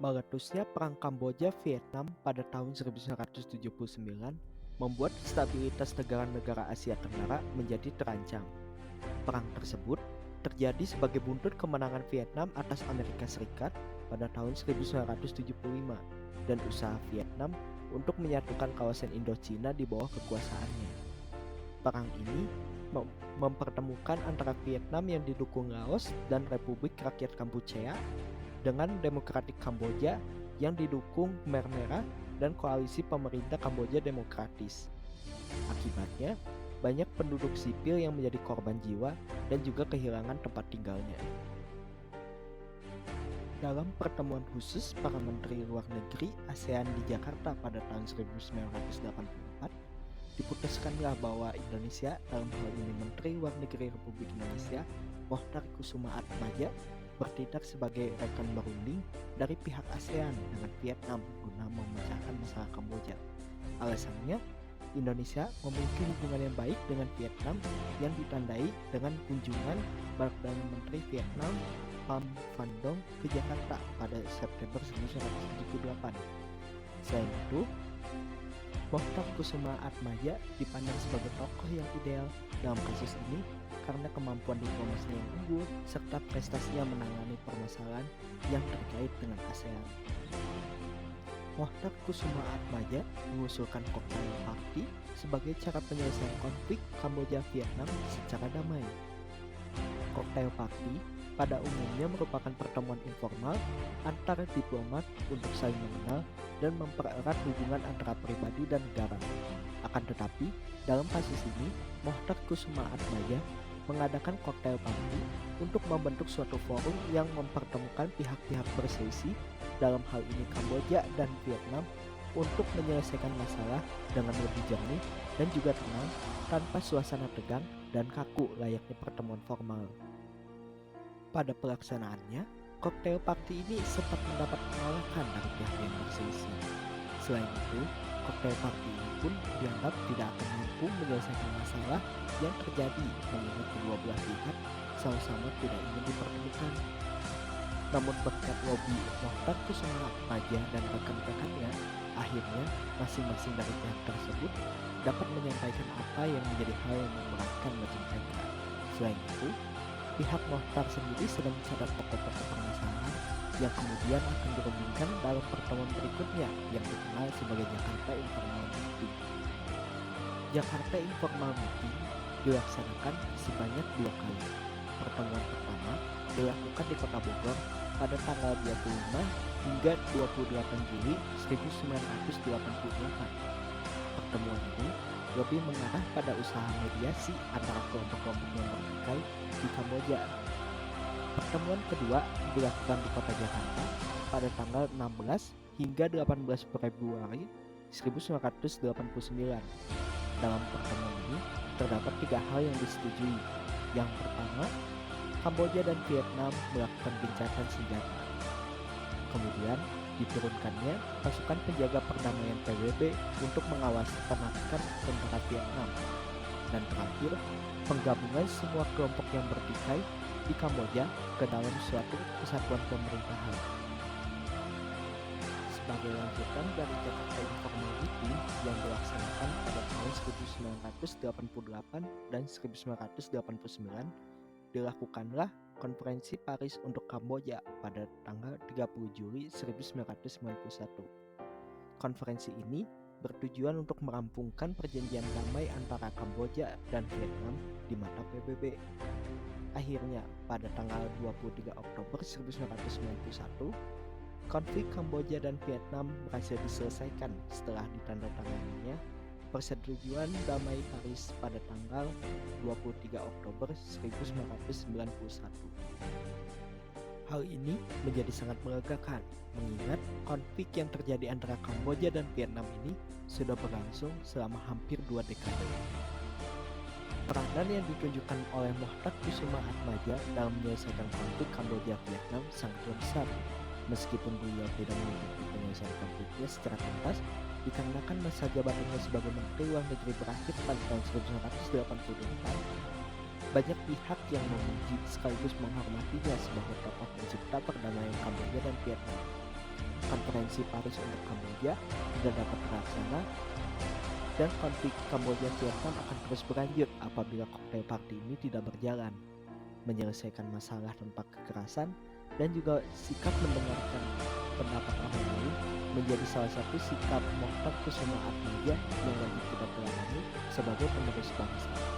Meletusnya Perang Kamboja-Vietnam pada tahun 1979 membuat stabilitas negara-negara Asia Tenggara menjadi terancam. Perang tersebut terjadi sebagai buntut kemenangan Vietnam atas Amerika Serikat pada tahun 1975 dan usaha Vietnam untuk menyatukan kawasan Indochina di bawah kekuasaannya. Perang ini mempertemukan antara Vietnam yang didukung Laos dan Republik Rakyat Kampuchea dengan Demokratik Kamboja yang didukung Khmer Merah dan koalisi pemerintah Kamboja Demokratis. Akibatnya, banyak penduduk sipil yang menjadi korban jiwa dan juga kehilangan tempat tinggalnya. Dalam pertemuan khusus para Menteri Luar Negeri ASEAN di Jakarta pada tahun 1984, diputuskanlah bahwa Indonesia, dalam hal ini Menteri Luar Negeri Republik Indonesia, Mohtar Kusuma Atmaja, bertindak sebagai rekan berunding dari pihak ASEAN dengan Vietnam guna memecahkan masalah Kamboja. Alasannya, Indonesia memiliki hubungan yang baik dengan Vietnam yang ditandai dengan kunjungan Perdana Menteri Vietnam Pham Van Dong ke Jakarta pada September 1978. Selain itu, Mohtar Kusuma Atmaja dipandang sebagai tokoh yang ideal dalam kasus ini karena kemampuan diplomasi yang unggul serta prestasinya menangani permasalahan yang terkait dengan ASEAN. Mohtar Kusuma Atmaja mengusulkan Cocktail Party sebagai cara penyelesaian konflik Kamboja-Vietnam secara damai. Cocktail Party pada umumnya merupakan pertemuan informal antara diplomat untuk saling mengenal dan mempererat hubungan antara pribadi dan negara. Akan tetapi, dalam kasus ini, Mohtar Kusuma Atmaja mengadakan Cocktail Party untuk membentuk suatu forum yang mempertemukan pihak-pihak berselisih, dalam hal ini Kamboja dan Vietnam, untuk menyelesaikan masalah dengan lebih jernih dan juga tenang tanpa suasana tegang dan kaku layaknya pertemuan formal. Pada pelaksanaannya, Cocktail Party ini sempat mendapat penolakan dari pihak yang berselisih. Selain itu, Cocktail Party ini pun dianggap tidak akan mampu menyelesaikan masalah yang terjadi mengingat kedua belah pihak sama-sama tidak ingin dipertemukan. Namun berkat lobby Mohtar Kusuma Atmaja dan rekan-rekannya, akhirnya masing-masing dari pihak tersebut dapat menyampaikan apa yang menjadi hal yang memberatkan bagi mereka. Selain itu, pihak Mohtar sendiri sedang mencatat pokok-pokok permasalahan yang kemudian akan dirundingkan dalam pertemuan berikutnya yang dikenal sebagai Jakarta Informal Meeting. Jakarta Informal Meeting dilaksanakan sebanyak 2 kali. Pertemuan pertama dilakukan di Kota Bogor pada tanggal 25 hingga 28 Juli 1988. Pertemuan ini lebih mengarah pada usaha mediasi antara kelompok-kelompok yang bertikai di Kamboja. Pertemuan kedua dilakukan di Kota Jakarta pada tanggal 16 hingga 18 Februari 1989. Dalam pertemuan ini terdapat 3 hal yang disetujui. Yang pertama, Kamboja dan Vietnam melakukan gencatan senjata. Kemudian diturunkannya pasukan penjaga perdamaian PBB untuk mengawasi penaklukan tentara Vietnam. Dan terakhir, penggabungan semua kelompok yang bertikai di Kamboja ke dalam suatu kesatuan pemerintahan. Sebagai lanjutan dari Jakarta Informal Meeting yang dilaksanakan pada tahun 1988 dan 1989, dilakukanlah Konferensi Paris untuk Kamboja pada tanggal 30 Juli 1991. Konferensi ini bertujuan untuk merampungkan perjanjian damai antara Kamboja dan Vietnam di mata PBB. Akhirnya, pada tanggal 23 Oktober 1991, konflik Kamboja dan Vietnam berhasil diselesaikan setelah ditandatanganinya Persetujuan Damai Paris pada tanggal 23 Oktober 1991. Hal ini menjadi sangat melegakan, mengingat konflik yang terjadi antara Kamboja dan Vietnam ini sudah berlangsung selama hampir 2 dekade. Peranan yang ditunjukkan oleh Mohtar Kusuma Atmaja dalam menyelesaikan konflik Kamboja-Vietnam sangatlah besar, meskipun beliau tidak mengikuti penyelesaian konfliknya secara tuntas, dikarenakan masa jabatannya sebagai Menteri Luar Negeri berakhir pada tahun 1988. Banyak pihak yang memuji sekaligus menghormatinya sebagai tokoh pencipta perdamaian Kamboja dan Vietnam. konferensi Paris untuk Kamboja tidak dapat terlaksana, dan konflik Kamboja-Vietnam akan terus berlanjut apabila koktail party ini tidak berjalan. Menyelesaikan masalah tanpa kekerasan dan juga sikap mendengarkan pendapat orang lain menjadi salah satu sikap Mohtar Kusumaatmadja yang wajib kita teladani sebagai penerus bangsa.